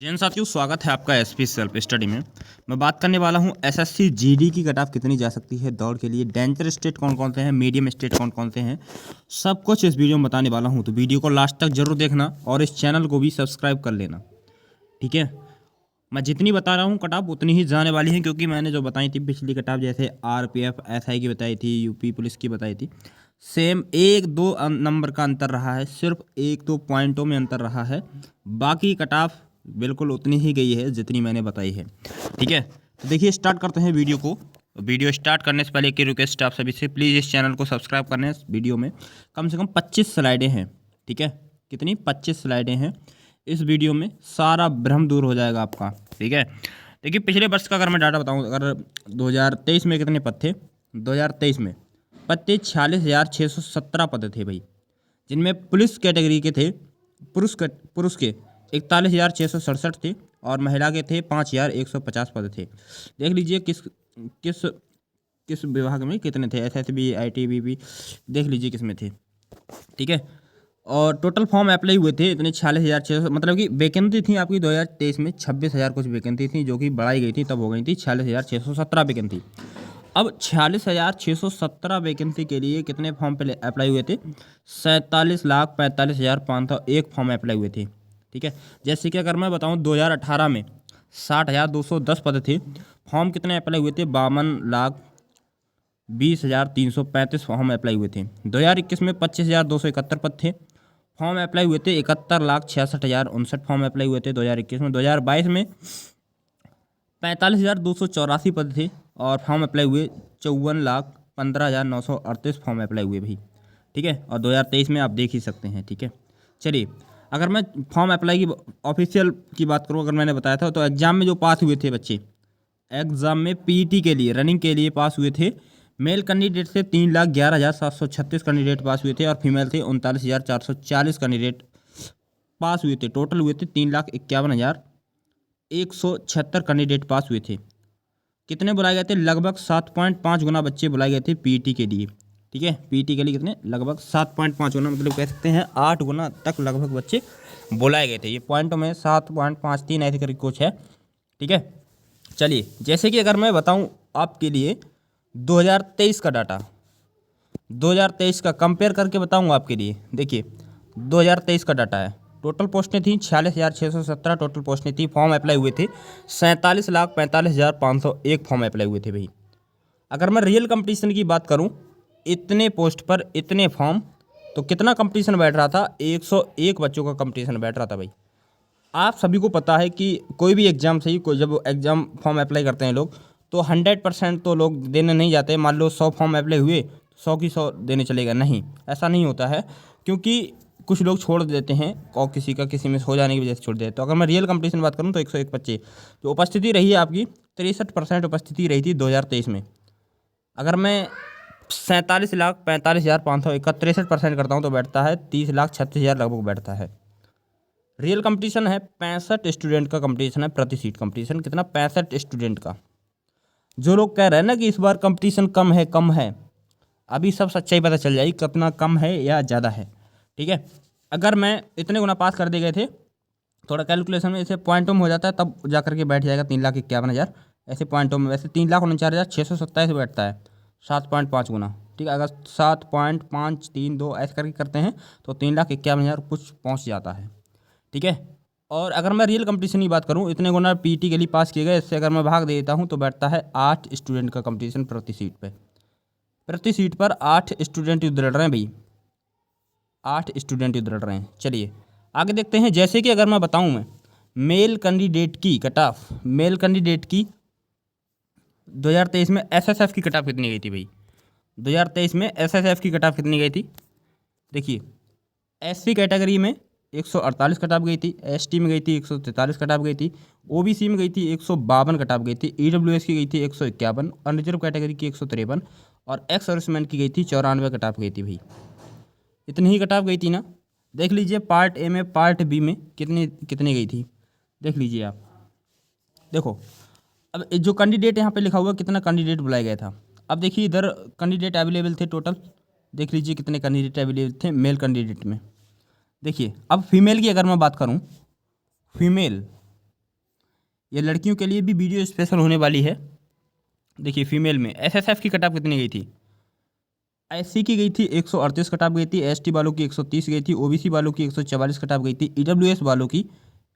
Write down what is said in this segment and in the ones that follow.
जैन साथियों, स्वागत है आपका एसपी सेल्फ स्टडी में। मैं बात करने वाला हूं एसएससी जीडी की कट ऑफ कितनी जा सकती है दौड़ के लिए। डेंजर स्टेट कौन कौन से हैं, मीडियम स्टेट कौन कौन से हैं, सब कुछ इस वीडियो में बताने वाला हूं। तो वीडियो को लास्ट तक जरूर देखना और इस चैनल को भी सब्सक्राइब कर लेना, ठीक है। मैं जितनी बता रहा हूँ कट ऑफ उतनी ही जाने वाली है, क्योंकि मैंने जो बताई थी पिछली कट ऑफ, जैसे आरपीएफ एसआई की बताई थी, यूपी पुलिस की बताई थी, सेम एक दो नंबर का अंतर रहा है, सिर्फ एक दो पॉइंटों में अंतर रहा है। बाकी कट ऑफ बिल्कुल उतनी ही गई है जितनी मैंने बताई है, ठीक है। तो देखिए, स्टार्ट करते हैं वीडियो को। वीडियो स्टार्ट करने से पहले एक रिक्वेस्ट आप सभी से, प्लीज़ इस चैनल को सब्सक्राइब करने। इस वीडियो में कम से कम 25 स्लाइडें हैं, ठीक है। कितनी? 25 स्लाइडें हैं। इस वीडियो में सारा भ्रम दूर हो जाएगा आपका, ठीक है। देखिए, पिछले वर्ष का अगर मैं डाटा बताऊं, अगर 2023 में कितने पद थे, 2023 में पद थे 46,617 पद थे भाई, जिनमें पुलिस कैटेगरी के थे, पुरुष के 41,667 थे और महिला के थे 5,150 पद थे। देख लीजिए किस किस किस विभाग में कितने थे, एसएसबी, आईटीबीपी, देख लीजिए किस में थे, ठीक है। और टोटल फॉर्म अप्लाई हुए थे इतने 46,600, मतलब कि वैकेंसी थी आपकी 2023 में 26,000 कुछ वैकेंसी थी, जो कि बढ़ाई गई थी, तब हो गई थी 46,617 वैकेंसी। अब 46,617 वैकेंसी के लिए कितने फॉर्म पे अप्लाई हुए थे? 47,45,501 फॉर्म अप्लाई हुए थे, ठीक है। जैसे कि अगर मैं बताऊं 2018 में 60,210 पद थे, फॉर्म कितने अप्लाई हुए थे? 52,20,335 फॉर्म अप्लाई हुए थे। 2021 में 25,271 पद थे, फॉर्म अप्लाई हुए थे 71,66,059 फॉर्म अप्लाई हुए थे 2021 में। 2022 में 45,284 पद थे और फॉर्म अप्लाई हुए 54,15,938 फॉर्म अप्लाई हुए भाई, ठीक है। और 2023 में आप देख ही सकते हैं, ठीक है। चलिए, अगर मैं फॉर्म अप्लाई की ऑफिशियल की बात करूं, अगर मैंने बताया था, तो एग्ज़ाम में जो पास हुए थे बच्चे, एग्ज़ाम में पीईटी के लिए, रनिंग के लिए पास हुए थे, मेल कैंडिडेट से 3,11,736 कैंडिडेट पास हुए थे और फीमेल थे 39,440 कैंडिडेट पास हुए थे। टोटल हुए थे 3,51,176 कैंडिडेट पास हुए थे। कितने बुलाए गए थे? लगभग 7.5 गुना बच्चे बुलाए गए थे पीईटी के लिए, ठीक है। पीईटी के लिए कितने? लगभग 7.5 गुना, मतलब कह सकते हैं 8 गुना तक लगभग बच्चे बुलाए गए थे। ये पॉइंटों में 7.53 ऐसे करके कुछ है, ठीक है। चलिए, जैसे कि अगर मैं बताऊं आपके लिए 2023 का डाटा, 2023 का कंपेयर करके बताऊंगा आपके लिए। देखिए, 2023 का डाटा है, टोटल पोस्टें थी 46,617 टोटल पोस्टें थी, फॉर्म अप्लाई हुए थे 47,45,501 फॉर्म अप्लाई हुए थे भाई। अगर मैं रियल कंपटीशन की बात करूं, इतने पोस्ट पर इतने फॉर्म, तो कितना कंपटीशन बैठ रहा था? 101 बच्चों का कंपटीशन बैठ रहा था भाई। आप सभी को पता है कि कोई भी एग्ज़ाम से ही, कोई जब एग्ज़ाम फॉर्म अप्लाई करते हैं लोग, तो 100% तो लोग देने नहीं जाते। मान लो 100 फॉर्म अप्लाई हुए, 100 की 100 देने चलेगा, नहीं, ऐसा नहीं होता है, क्योंकि कुछ लोग छोड़ देते हैं और किसी का किसी में हो जाने की वजह से छोड़ देते हैं। तो अगर मैं रियल कंपटीशन बात करूँ तो 101 बच्चे जो उपस्थिति रही है आपकी, 63% उपस्थिति रही थी 2023 में। अगर मैं 47,45,501 63% करता हूँ तो बैठता है 30,36,000 लगभग बैठता है। रियल कंपटीशन है 65 स्टूडेंट का कंपटीशन है, प्रति सीट कंपटीशन कितना? 65 स्टूडेंट का। जो लोग कह रहे हैं ना कि इस बार कंपटीशन कम है, कम है, अभी सब सच्चाई पता चल जाएगी कितना कम है या ज़्यादा है, ठीक है। अगर मैं इतने गुना पास कर दिए गए थे, थोड़ा कैलकुलेशन में ऐसे पॉइंटों में हो जाता है, तब जा करके बैठ जाएगा 3,51,000 ऐसे पॉइंटों में। वैसे 3,49,627 बैठता है, 7.5 गुना, ठीक है। अगर 7.532 ऐसे करके करते हैं तो 3,51,000 कुछ पहुँच जाता है, ठीक है। और अगर मैं रियल कंपटीशन की बात करूं, इतने गुना पीटी के लिए पास किए गए, इससे अगर मैं भाग देता हूं तो बैठता है 8 स्टूडेंट का कंपटीशन प्रति सीट पे। प्रति सीट पर 8 स्टूडेंट उधड़ रहे हैं भाई, 8 स्टूडेंट उधड़ रहे हैं। चलिए आगे देखते हैं। जैसे कि अगर मैं बताऊं, मैं मेल कैंडिडेट की कट ऑफ, मेल कैंडिडेट की 2023 में एसएसएफ की कट ऑफ कितनी गई थी भाई? 2023 में एसएसएफ की कट ऑफ कितनी गई थी? देखिए, एससी कैटेगरी में 148 कट ऑफ गई थी, एसटी में गई थी 143 कट ऑफ गई थी, ओबीसी में गई थी 152 कट ऑफ गई थी, ईडब्ल्यूएस की गई थी 151, अनरिजर्व कैटेगरी की 153 और एक्स सर्विसमैन की गई थी 94 कट ऑफ गई थी भाई। इतनी ही कट ऑफ गई थी ना। देख लीजिए पार्ट ए में, पार्ट बी में कितनी कितनी गई थी, देख लीजिए आप। देखो, अब जो कैंडिडेट यहाँ पे लिखा हुआ कितना कैंडिडेट बुलाया गया था। अब देखिए इधर कैंडिडेट अवेलेबल थे टोटल, देख लीजिए कितने कैंडिडेट अवेलेबल थे मेल कैंडिडेट में। देखिए, अब फीमेल की अगर मैं बात करूं, फीमेल ये लड़कियों के लिए भी वीडियो स्पेशल होने वाली है। देखिए फीमेल में एसएसएफ की कट ऑफ कितनी गई थी। एससी की गई थी 138 कट ऑफ गई थी, एसटी वालों की 130 गई थी, ओबीसी वालों की 144 कट ऑफ गई थी, ईडब्ल्यूएस वालों की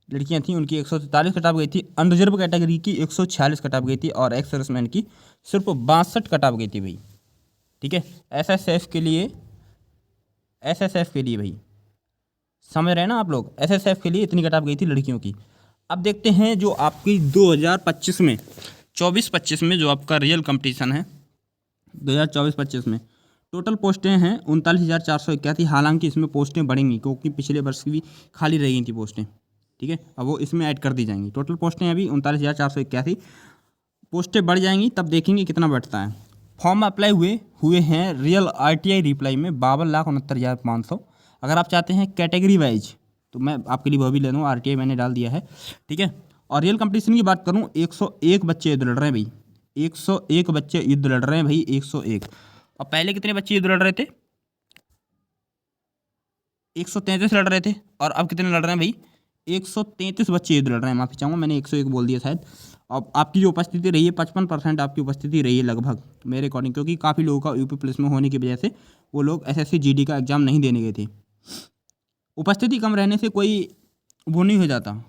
लड़कियां थी उनकी 143 कट ऑफ गई थी, अनरिजर्व कैटेगरी की 146 कट ऑफ गई थी और एक्स सर्विसमैन की सिर्फ 62 कट ऑफ गई थी भाई। ठीक है, एसएसएफ के लिए भाई समझ रहे हैं ना आप लोग, एसएसएफ के लिए इतनी कट ऑफ गई थी लड़कियों की। अब देखते हैं जो आपकी 2025 में 24-25 में जो आपका रियल कंपटीशन है 2024-25 में टोटल पोस्टें हैं 39,481। हालांकि इसमें पोस्टें बढ़ेंगी क्योंकि पिछले वर्ष की भी खाली रह गई थी पोस्टें। ठीक है, अब वो इसमें ऐड कर दी जाएंगी। टोटल पोस्टें अभी 39,481, पोस्टें बढ़ जाएंगी तब देखेंगे कितना बढ़ता है। फॉर्म अप्लाई हुए हैं रियल आरटीआई रिप्लाई में 52,69,500। अगर आप चाहते हैं कैटेगरी वाइज तो मैं आपके लिए वो भी ले लूँ, आरटीआई मैंने डाल दिया है। ठीक है, और रियल कंपटीशन की बात करूँ 101 बच्चे युद्ध लड़ रहे हैं भाई, 101 बच्चे युद्ध लड़ रहे हैं भाई, 101। और पहले कितने बच्चे युद्ध लड़ रहे थे, 133 लड़ रहे थे, और अब कितने लड़ रहे हैं भाई, 133 बच्चे युद्ध लड़ रहे हैं। माफ़ी चाहूँगा मैंने 101 बोल दिया शायद। अब आपकी जो उपस्थिति रही है 55% आपकी उपस्थिति रही है लगभग मेरे अकॉर्डिंग, क्योंकि काफ़ी लोगों का यूपी पुलिस में होने की वजह से वो लोग एसएससी जीडी का एग्ज़ाम नहीं देने गए थे। उपस्थिति कम रहने से कोई वो नहीं हो जाता,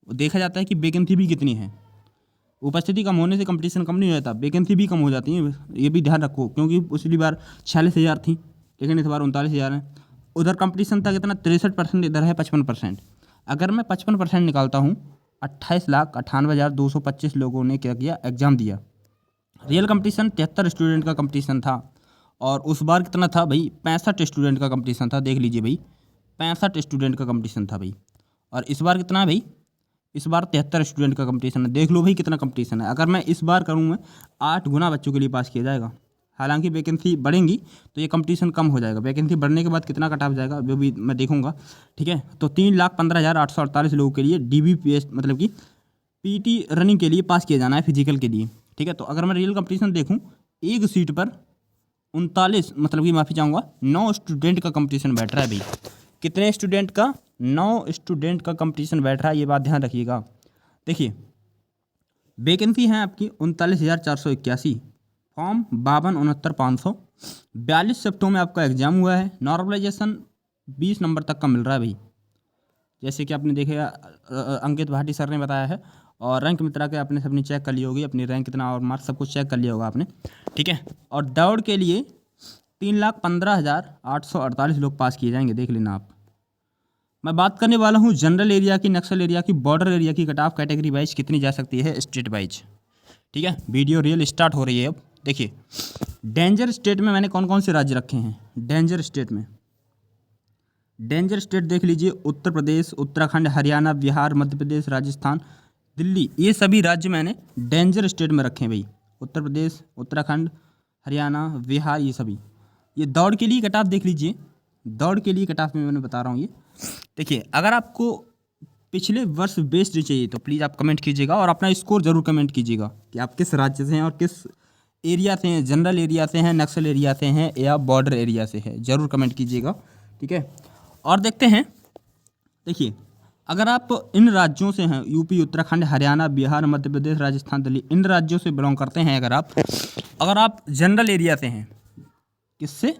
देखा जाता है कि वैकेंसी भी कितनी है। उपस्थिति कम होने से कंपटीशन कम नहीं हो जाता, वैकेंसी भी कम हो जाती है, ये भी ध्यान रखो। क्योंकि पिछली बार 46,000 थी लेकिन इस बार 39,000 है। उधर कंपटीशन था कितना 63%, इधर है 55%। अगर मैं 55% निकालता हूँ 28,98,225 लोगों ने क्या किया, एग्ज़ाम दिया। रियल कंपटीशन 73 स्टूडेंट का कंपटीशन था और उस बार कितना था भाई, 65 स्टूडेंट का कंपटीशन था। देख लीजिए भाई 65 स्टूडेंट का कंपटीशन था भाई, और इस बार कितना है भाई, इस बार 73 स्टूडेंट का कंपटीशन है। देख लो भाई कितना कंपटीशन है। अगर मैं इस बार करूँ मैं 8 गुना बच्चों के लिए पास किया जाएगा। हालांकि वैकेंसी बढ़ेंगी तो ये कंपटीशन कम हो जाएगा। वैकेंसी बढ़ने के बाद कितना कट ऑफ जाएगा वो भी मैं देखूंगा। ठीक है, तो 3,15,848 लोगों के लिए DBPS मतलब कि पीटी रनिंग के लिए पास किया जाना है फिजिकल के लिए। ठीक है, तो अगर मैं रियल कंपटीशन देखूँ एक सीट पर 39 मतलब कि माफ़ी चाहूँगा 9 स्टूडेंट का कंपटीशन बैठ रहा है भाई। कितने स्टूडेंट का, 9 स्टूडेंट का कंपटीशन बैठ रहा है, ये बात ध्यान रखिएगा। देखिए वैकेंसी है आपकी 39,481, फॉर्म 52,69,500। 42 शिफ्टों में आपका एग्जाम हुआ है। नॉर्मलाइजेशन 20 नंबर तक का मिल रहा है भाई, जैसे कि आपने देखेगा अंकित भाटी सर ने बताया है। और रैंक मित्रा के आपने सबने चेक कर ली होगी, अपनी रैंक कितना और मार्क्स सब कुछ चेक कर लिया होगा आपने। ठीक है, और दौड़ के लिए 3,15,848 लोग पास किए जाएंगे, देख लेना आप। मैं बात करने वाला हूँ जनरल एरिया की, नक्सल एरिया की, बॉर्डर एरिया की कट ऑफ कैटेगरी वाइज कितनी जा सकती है, स्टेट वाइज। ठीक है, वीडियो रियल स्टार्ट हो रही है अब। देखिए डेंजर स्टेट में मैंने कौन कौन से राज्य रखे हैं। डेंजर स्टेट में, डेंजर स्टेट देख लीजिए, उत्तर प्रदेश, उत्तराखंड, हरियाणा, बिहार, मध्य प्रदेश, राजस्थान, दिल्ली, ये सभी राज्य मैंने डेंजर स्टेट में रखे हैं भाई। उत्तर प्रदेश, उत्तराखंड, हरियाणा, बिहार, ये सभी। ये दौड़ के लिए कट ऑफ देख लीजिए, दौड़ के लिए कट ऑफ में मैंने बता रहा हूँ ये। देखिए अगर आपको पिछले वर्ष बेस्ड चाहिए तो प्लीज़ आप कमेंट कीजिएगा और अपना स्कोर जरूर कमेंट कीजिएगा कि आप किस राज्य से हैं और किस एरिया से हैं, जनरल एरिया से हैं, नक्सल एरिया से हैं या बॉर्डर एरिया से है, ज़रूर कमेंट कीजिएगा। ठीक है, और देखते हैं। देखिए अगर आप इन राज्यों से हैं, यूपी, उत्तराखंड, हरियाणा, बिहार, मध्य प्रदेश, राजस्थान, दिल्ली, इन राज्यों से बिलोंग करते हैं, अगर आप जनरल एरिया से हैं, किससे,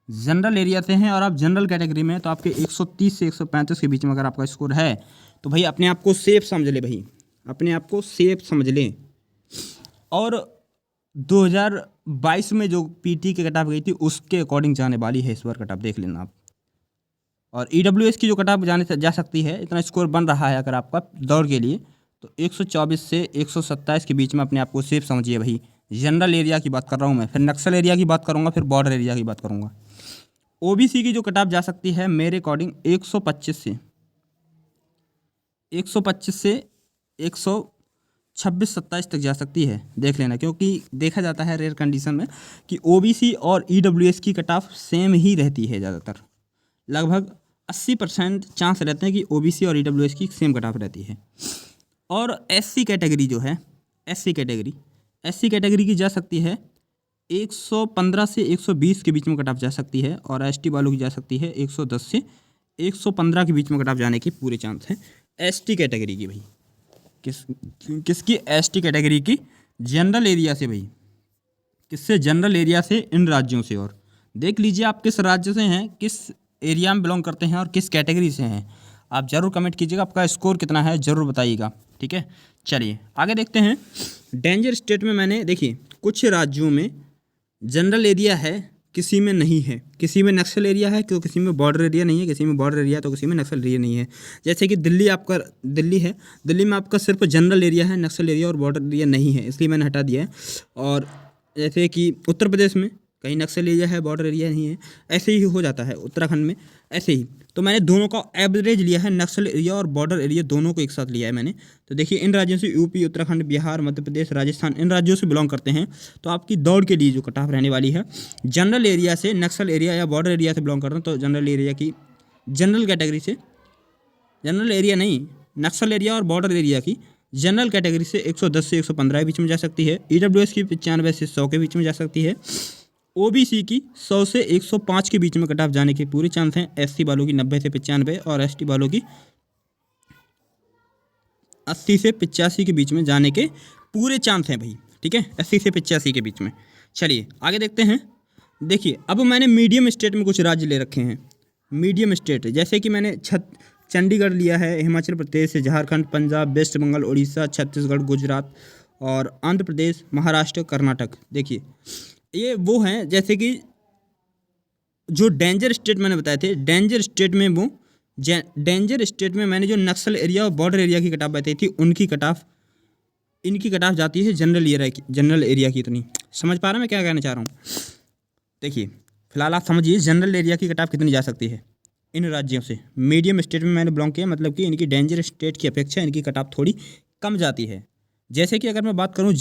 जनरल एरिया से हैं और आप जनरल कैटेगरी में हैं, तो आपके 130 से 135 के बीच में अगर आपका स्कोर है तो भाई अपने आप को सेफ समझ ले भाई, अपने आप को सेफ समझ लें। और 2022 में जो पीटी की कट ऑफ गई थी उसके अकॉर्डिंग जाने वाली है इस बार कट ऑफ, देख लेना आप। और ईडब्ल्यूएस की जो कट ऑफ जा सकती है, इतना स्कोर बन रहा है अगर आपका दौड़ के लिए, तो 124 से 127 के बीच में अपने आप को सेफ समझिए भाई। जनरल एरिया की बात कर रहा हूँ मैं, फिर नक्सल एरिया की बात करूँगा, फिर बॉर्डर एरिया की बात करूँगा। ओबीसी की जो कट ऑफ जा सकती है मेरे अकॉर्डिंग 125 से 126-27 तक जा सकती है, देख लेना। क्योंकि देखा जाता है रेयर कंडीशन में कि ओबीसी और ईडब्ल्यूएस की कट ऑफ सेम ही रहती है ज़्यादातर, लगभग 80% चांस रहते हैं कि ओबीसी और ईडब्ल्यूएस की सेम कट ऑफ रहती है। और एससी कैटेगरी जो है, एससी कैटेगरी की जा सकती है 115 से 120 के बीच में कट ऑफ जा सकती है। और एसटी वालों की जा सकती है 110 से 115 के बीच में कट ऑफ जाने के पूरे चांस हैं एसटी कैटेगरी की भाई। किसकी एसटी कैटेगरी की जनरल एरिया से भाई, किससे, जनरल एरिया से, इन राज्यों से। और देख लीजिए आप किस राज्य से हैं, किस एरिया में बिलोंग करते हैं और किस कैटेगरी से हैं। आप ज़रूर कमेंट कीजिएगा, आपका स्कोर कितना है ज़रूर बताइएगा, ठीक है। चलिए आगे देखते हैं। डेंजर स्टेट में मैंने देखिए कुछ राज्यों में जनरल एरिया है, किसी में नहीं है, किसी में नक्सल एरिया है तो किसी में बॉर्डर एरिया नहीं है, किसी में बॉर्डर एरिया तो किसी में नक्सल एरिया नहीं है। जैसे कि दिल्ली आपका, दिल्ली है, दिल्ली में आपका सिर्फ जनरल एरिया है, नक्सल एरिया और बॉर्डर एरिया नहीं है, इसलिए मैंने हटा दिया है। और जैसे कि उत्तर प्रदेश में कहीं नक्सल एरिया है, बॉर्डर एरिया नहीं है, ऐसे ही हो जाता है उत्तराखंड में, ऐसे ही। तो मैंने दोनों का एवरेज लिया है, नक्सल एरिया और बॉर्डर एरिया दोनों को एक साथ लिया है मैंने। तो देखिए इन राज्यों से यूपी, उत्तराखंड, बिहार, मध्य प्रदेश, राजस्थान, इन राज्यों से बिलोंग करते हैं तो आपकी दौड़ के लिए जो कट ऑफ रहने वाली है, जनरल एरिया से, नक्सल एरिया या बॉर्डर एरिया से बिलोंग करते हैं तो जनरल एरिया की, जनरल कैटेगरी से, जनरल एरिया नहीं, नक्सल एरिया और बॉर्डर एरिया की जनरल कैटेगरी से 110 से 115 के बीच में जा सकती है। ईडब्ल्यूएस की 95 से 100 के बीच में जा सकती है। ओबीसी की 100 से 105 के बीच में कट ऑफ जाने के पूरे चांस हैं। एससी वालों की 90 से 95 और एसटी वालों की 80 से 85 के बीच में जाने के पूरे चांस हैं भाई, ठीक है, 80 से 85 के बीच में। चलिए आगे देखते हैं। देखिए अब मैंने मीडियम स्टेट में कुछ राज्य ले रखे हैं, मीडियम स्टेट, जैसे कि मैंने चंडीगढ़ लिया है, हिमाचल प्रदेश, झारखंड, पंजाब, वेस्ट बंगाल, उड़ीसा, छत्तीसगढ़, गुजरात और आंध्र प्रदेश, महाराष्ट्र, कर्नाटक। देखिए ये वो हैं जैसे कि जो डेंजर स्टेट मैंने बताए थे, डेंजर स्टेट में वो, डेंजर स्टेट में मैंने जो नक्सल एरिया और बॉर्डर एरिया की कटाफ बताई थी, उनकी कटाफ, इनकी कटाफ जाती है जनरल एरिया की, जनरल एरिया की। इतनी समझ पा रहे हैं मैं क्या कहना चाह रहा हूँ। देखिए फिलहाल आप समझिए जनरल एरिया की कटाफ कितनी जा सकती है इन राज्यों से। मीडियम स्टेट में मैंने बिलोंग किया, मतलब कि इनकी डेंजर स्टेट की अपेक्षा इनकी कटाफ थोड़ी कम जाती है। जैसे कि अगर मैं बात करूँ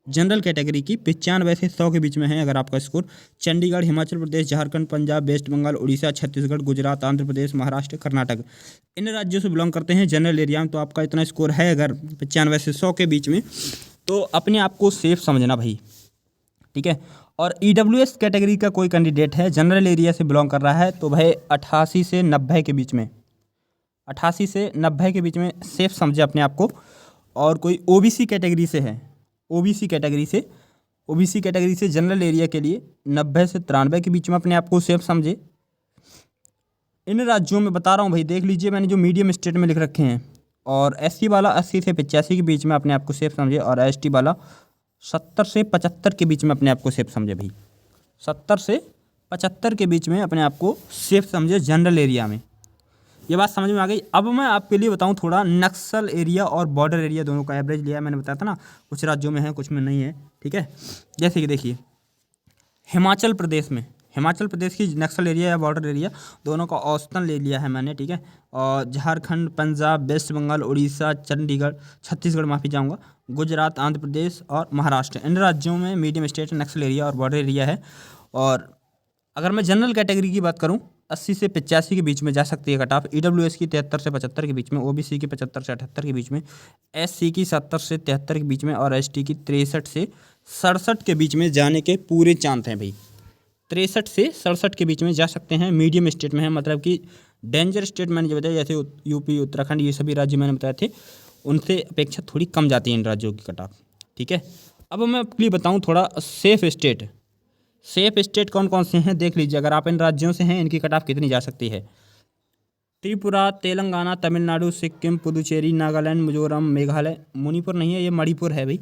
जनरल कैटेगरी की 95 से 100 के बीच में है अगर आपका स्कोर, चंडीगढ़, हिमाचल प्रदेश, झारखंड, पंजाब, वेस्ट बंगाल, उड़ीसा, छत्तीसगढ़, गुजरात, आंध्र प्रदेश, महाराष्ट्र, कर्नाटक, इन राज्यों से बिलोंग करते हैं जनरल एरिया में, तो आपका इतना स्कोर है अगर 95 से 100 के बीच में, तो अपने आप को सेफ समझना भाई, ठीक है। और ईडब्ल्यूएस कैटेगरी का कोई कैंडिडेट है, जनरल एरिया से बिलोंग कर रहा है, तो भाई 88 से 90 के बीच में, 88 से 90 के बीच में सेफ समझे अपने आप को। और कोई ओबीसी कैटेगरी से है, ओबीसी कैटेगरी से जनरल एरिया के लिए 90 से 93 के बीच में अपने आप को सेफ समझे। इन राज्यों में बता रहा हूँ भाई, देख लीजिए मैंने जो मीडियम स्टेट में लिख रखे हैं। और एससी वाला 80 से 85 के बीच में अपने आप को सेफ समझे, और एसटी वाला 70 से 75 के बीच में अपने आप को सेफ समझे भाई, 70 से 75 के बीच में अपने आप को सेफ समझे जनरल एरिया में। ये बात समझ में आ गई। अब मैं आपके लिए बताऊं थोड़ा नक्सल एरिया और बॉर्डर एरिया दोनों का एवरेज लिया है, मैंने बताया था ना, कुछ राज्यों में है कुछ में नहीं है, ठीक है। जैसे कि देखिए हिमाचल प्रदेश की नक्सल एरिया या बॉर्डर एरिया दोनों का औसतन ले लिया है मैंने, ठीक है। और झारखंड, पंजाब, वेस्ट बंगाल, उड़ीसा, चंडीगढ़, छत्तीसगढ़, माफ़ी चाहूँगा, गुजरात, आंध्र प्रदेश और महाराष्ट्र, इन राज्यों में मीडियम स्टेट नक्सल एरिया और बॉर्डर एरिया है। और अगर मैं जनरल कैटेगरी की बात करूं, 80 से 85 के बीच में जा सकती है कट ऑफ, ईडब्ल्यूएस की 73 से 75 के बीच में, ओबीसी की 75 से 78 के बीच में, एससी की 70 से 73 के बीच में और एसटी की 63 से 67 के बीच में जाने के पूरे चांस हैं भाई। 63 से 67 के बीच में जा सकते हैं, मीडियम स्टेट में है, मतलब कि डेंजर स्टेट मैंने जो बताया, जैसे यूपी, उत्तराखंड, ये सभी राज्य मैंने बताए थे, उनसे अपेक्षा थोड़ी कम जाती है इन राज्यों की कट ऑफ, ठीक है। अब मैं आपके लिए बताऊँ थोड़ा सेफ स्टेट कौन कौन से हैं, देख लीजिए। अगर आप इन राज्यों से हैं, इनकी कट ऑफ कितनी जा सकती है। त्रिपुरा, तेलंगाना, तमिलनाडु, सिक्किम, पुदुचेरी, नागालैंड, मिजोरम, मेघालय, मणिपुर नहीं है, ये मणिपुर है भाई,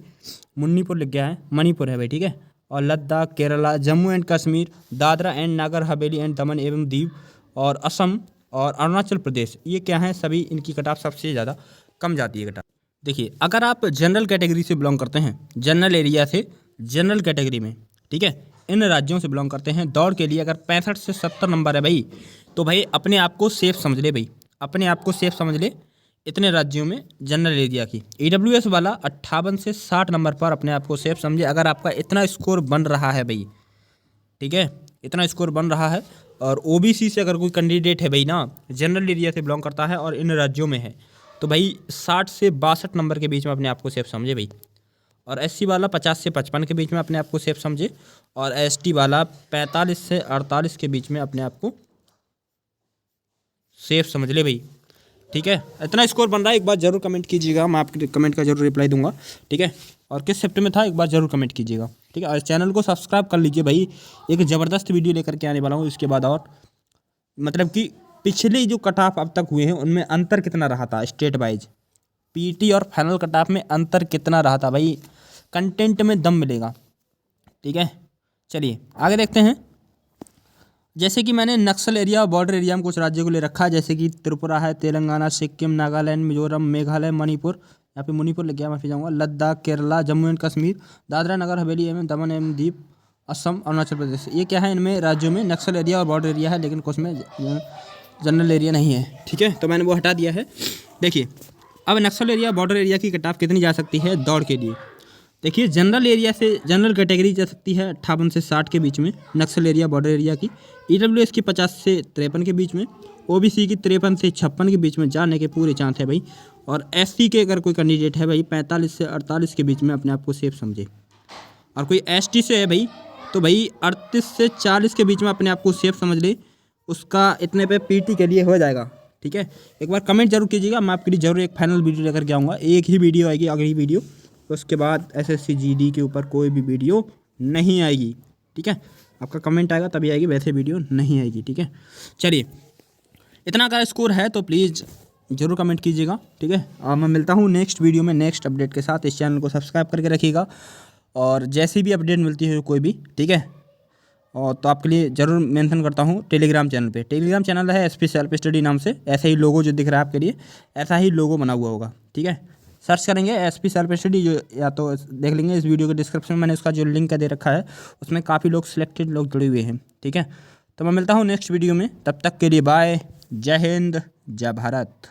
मणिपुर लिख गया है, मणिपुर है भाई, ठीक है। और Ladakh, Kerala, Jammu and Kashmir, Dadra and Nagar Haveli and दमन एवं दीव, और असम और अरुणाचल प्रदेश, ये क्या हैं, सभी इनकी कट ऑफ सबसे ज़्यादा कम जाती है कट ऑफ। देखिए अगर आप जनरल कैटेगरी से बिलोंग करते हैं, जनरल एरिया से जनरल कैटेगरी में, ठीक है, इन राज्यों से बिलोंग करते हैं, दौड़ के लिए अगर 65 से 70 नंबर है भाई, तो भाई अपने आप को सेफ समझ ले भाई, अपने आप को सेफ समझ ले इतने राज्यों में जनरल एरिया की। ईडब्ल्यूएस वाला 58 से 60 नंबर पर अपने आप को सेफ समझे, अगर आपका इतना स्कोर बन रहा है भाई, ठीक है, इतना स्कोर बन रहा है। और ओबीसी से अगर कोई कैंडिडेट है भाई ना, जनरल एरिया से बिलोंग करता है और इन राज्यों में है, तो भाई 60 से 62 नंबर के बीच में अपने आप को सेफ समझे भाई। और एससी वाला 50 से 55 के बीच में अपने आप को सेफ समझे, और एसटी वाला 45 से 48 के बीच में अपने आप को सेफ समझ ले भाई। ठीक है, इतना स्कोर बन रहा है। एक बार जरूर कमेंट कीजिएगा, मैं आपके कमेंट का जरूर रिप्लाई दूंगा। ठीक है, और किस शिफ्ट में था एक बार जरूर कमेंट कीजिएगा। ठीक है, और चैनल को सब्सक्राइब कर लीजिए भाई, एक ज़बरदस्त वीडियो लेकर के आने वाला हूँ इसके बाद। और मतलब कि पिछले जो कट ऑफ अब तक हुए हैं उनमें अंतर कितना रहा था स्टेट वाइज, पीटी और फाइनल कट ऑफ में अंतर कितना रहा था भाई, कंटेंट में दम मिलेगा। ठीक है, चलिए आगे देखते हैं। जैसे कि मैंने नक्सल एरिया और बॉर्डर एरिया में कुछ राज्यों को ले रखा है, जैसे कि त्रिपुरा है, तेलंगाना, सिक्किम, नागालैंड, मिजोरम, मेघालय, मणिपुर, यहाँ पे मणिपुर लग गया, माफी जाऊँगा, लद्दाख, केरला, जम्मू एंड कश्मीर, दादरा नगर हवेली एवं दमन एवं दीप, असम, अरुणाचल प्रदेश। ये क्या है, इनमें राज्यों में नक्सल एरिया और बॉर्डर एरिया है, लेकिन कुछ में जनरल एरिया नहीं है। ठीक है, तो मैंने वो हटा दिया है। देखिए अब नक्सल एरिया बॉर्डर एरिया की कट ऑफ कितनी जा सकती है दौड़ के लिए। देखिए जनरल एरिया से जनरल कैटेगरी जा सकती है 58 से 60 के बीच में, नक्सल एरिया बॉर्डर एरिया की। ईडब्ल्यूएस की 50 से 53 के बीच में, ओबीसी की 53 से 56 के बीच में जाने के पूरे चांस है भाई। और एससी के अगर कोई कैंडिडेट है भाई 45 से 48 के बीच में अपने आप को सेफ समझे। और कोई एसटी से है भाई तो भाई 38 से 40 के बीच में अपने आप को सेफ समझ ले, उसका इतने पे पीटी के लिए हो जाएगा। ठीक है, एक बार कमेंट जरूर कीजिएगा, मैं आपके लिए जरूर एक फाइनल वीडियो लेकर के आऊँगा। एक ही वीडियो आएगी अगली वीडियो, उसके बाद एसएससी जीडी के ऊपर कोई भी वीडियो नहीं आएगी। ठीक है, आपका कमेंट आएगा तभी आएगी, वैसे वीडियो नहीं आएगी। ठीक है, चलिए इतना का स्कोर है तो प्लीज़ ज़रूर कमेंट कीजिएगा। ठीक है, और मैं मिलता हूँ नेक्स्ट वीडियो में नेक्स्ट अपडेट के साथ। इस चैनल को सब्सक्राइब करके रखिएगा और जैसी भी अपडेट मिलती है कोई भी, ठीक है, और तो आपके लिए ज़रूर मेंशन करता हूँ टेलीग्राम चैनल पे। टेलीग्राम चैनल है एसपी सेल्फ स्टडी नाम से, ऐसा ही लोगो जो दिख रहा है आपके लिए, ऐसा ही लोगो बना हुआ होगा। ठीक है, सर्च करेंगे एसपी सेल्फ स्टडी जो, या तो देख लेंगे इस वीडियो के डिस्क्रिप्शन में मैंने उसका जो लिंक दे रखा है, उसमें काफ़ी लोग सिलेक्टेड लोग जुड़े हुए हैं। ठीक है, तो मैं मिलता हूँ नेक्स्ट वीडियो में, तब तक के लिए बाय, जय हिंद, जय भारत।